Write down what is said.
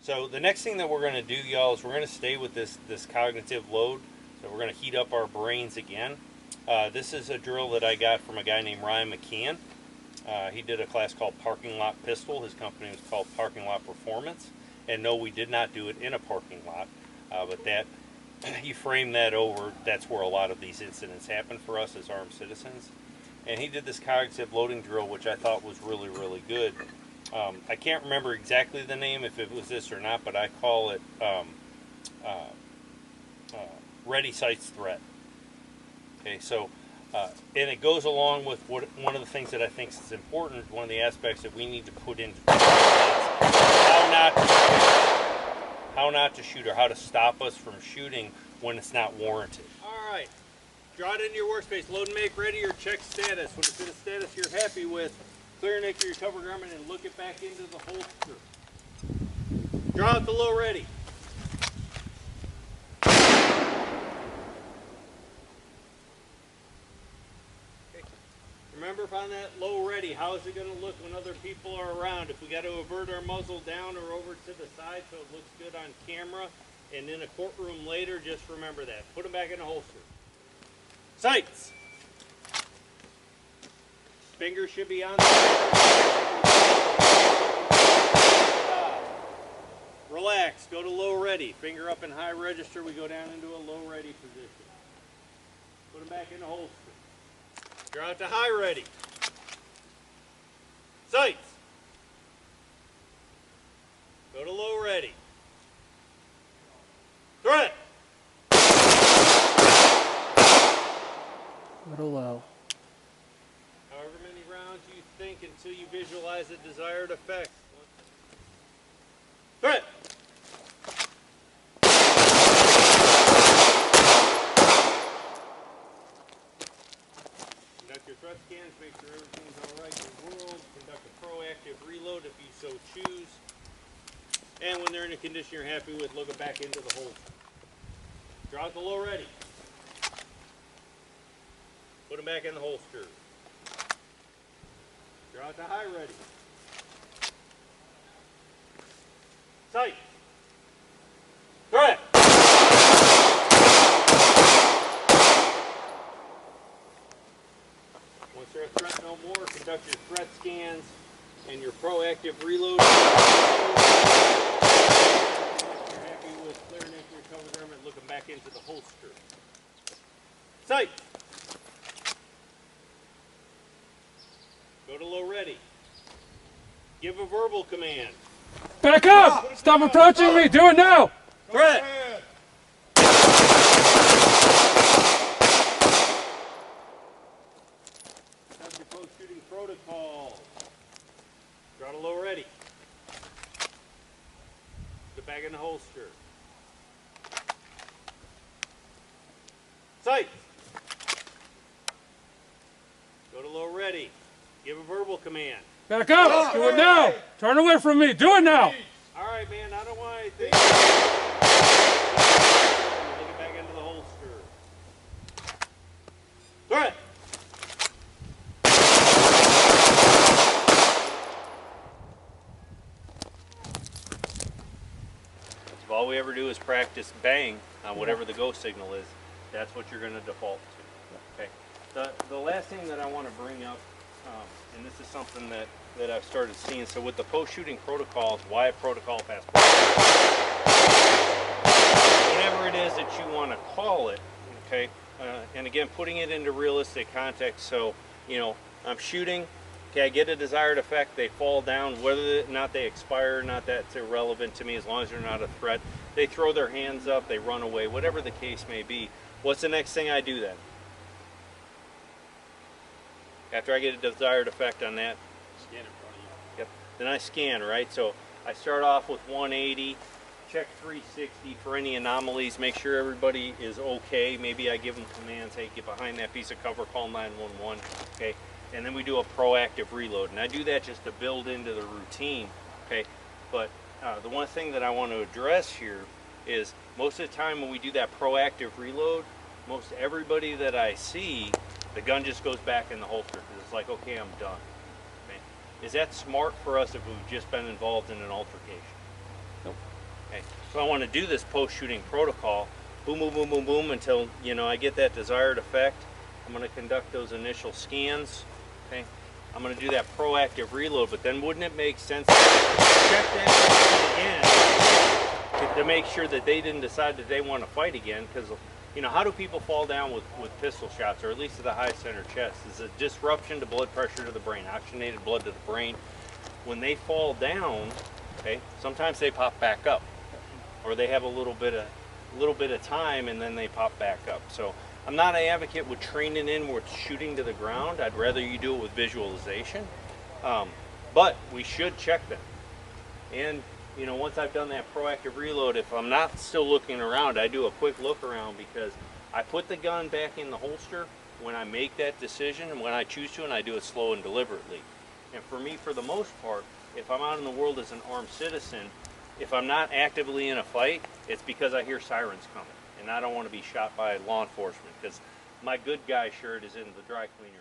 So the next thing that we're going to do, y'all, is we're going to stay with this cognitive load. So we're going to heat up our brains again. This is a drill that I got from a guy named Ryan McCann. He did a class called Parking Lot Pistol. His company was called Parking Lot Performance. And no, we did not do it in a parking lot, but that he framed that over. That's where a lot of these incidents happen for us as armed citizens. And he did this cognitive loading drill, which I thought was really, really good. I can't remember exactly the name, if it was this or not, but I call it Ready Sights Threat. Okay, so, and it goes along with one of the things that I think is important, one of the aspects that we need to put into how not to shoot, or how to stop us from shooting when it's not warranted. All right, draw it into your workspace, load and make ready, or check status. When it's in a status you're happy with, clear and your cover garment and look it back into the holster. Draw out the low ready. Okay. Remember, on that low ready, how is it going to look when other people are around? If we got to avert our muzzle down or over to the side so it looks good on camera and in a courtroom later, just remember that. Put them back in the holster. Sights. Fingers should be on the relax, go to low ready. Finger up in high register, we go down into a low ready position. Put them back in the holster. Draw out to high ready. Sights. Go to low ready. Threat. Go to low. However many rounds you think until you visualize the desired effect. Threat. Conduct your threat scans, make sure everything's all right in the world. Conduct a proactive reload if you so choose. And when they're in a condition you're happy with, look it back into the holster. Draw out the low ready. Put them back in the holster. Draw out the high ready. Sight. Threat. Once they're a threat no more, conduct your threat scans and your proactive reload. If you're happy with clearing into your cover garment, look them back into the holster. Sight. Go to low ready. Give a verbal command. Back up! Stop approaching me! Do it now! Threat! Have your post-shooting protocol. Draw to low ready. Put it back in the holster. Sight! Go to low ready. Give a verbal command. Back up! Do it now! Turn away from me! Do it now! All right, man, I don't want anything. Look it back into the holster. Threat! If all we ever do is practice bang on whatever the go signal is, that's what you're going to default to. Okay. The last thing that I want to bring up, and this is something that I've started seeing. So with the post-shooting protocols, why a protocol past whatever it is that you want to call it, okay? And again, putting it into realistic context. So, you know, I'm shooting, okay, I get a desired effect, they fall down, whether or not they expire or not, that's irrelevant to me as long as they're not a threat. They throw their hands up, they run away, whatever the case may be. What's the next thing I do then? After I get a desired effect on that, scan in front of you. Yep. Then I scan, right? So I start off with 180, check 360 for any anomalies, make sure everybody is okay. Maybe I give them commands, hey, get behind that piece of cover, call 911, okay? And then we do a proactive reload. And I do that just to build into the routine, okay? But the one thing that I want to address here is most of the time when we do that proactive reload, most everybody that I see, the gun just goes back in the holster because it's like, okay, I'm done. Okay. Is that smart for us if we've just been involved in an altercation? Nope. So I want to do this post-shooting protocol, boom, boom, boom, boom, boom, until, you know, I get that desired effect. I'm going to conduct those initial scans, okay? I'm going to do that proactive reload, but then wouldn't it make sense to check that again to make sure that they didn't decide that they want to fight again? Because, you know, how do people fall down with pistol shots, or at least to the high center chest? Is a disruption to blood pressure to the brain, oxygenated blood to the brain. When they fall down, okay, sometimes they pop back up, or they have a little bit of time and then they pop back up. So I'm not an advocate with training in where it's shooting to the ground. I'd rather you do it with visualization, but we should check them. And you know, once I've done that proactive reload, if I'm not still looking around, I do a quick look around, because I put the gun back in the holster when I make that decision and when I choose to, and I do it slow and deliberately. And for me, for the most part, if I'm out in the world as an armed citizen, if I'm not actively in a fight, it's because I hear sirens coming, and I don't want to be shot by law enforcement, because my good guy shirt is in the dry cleaners.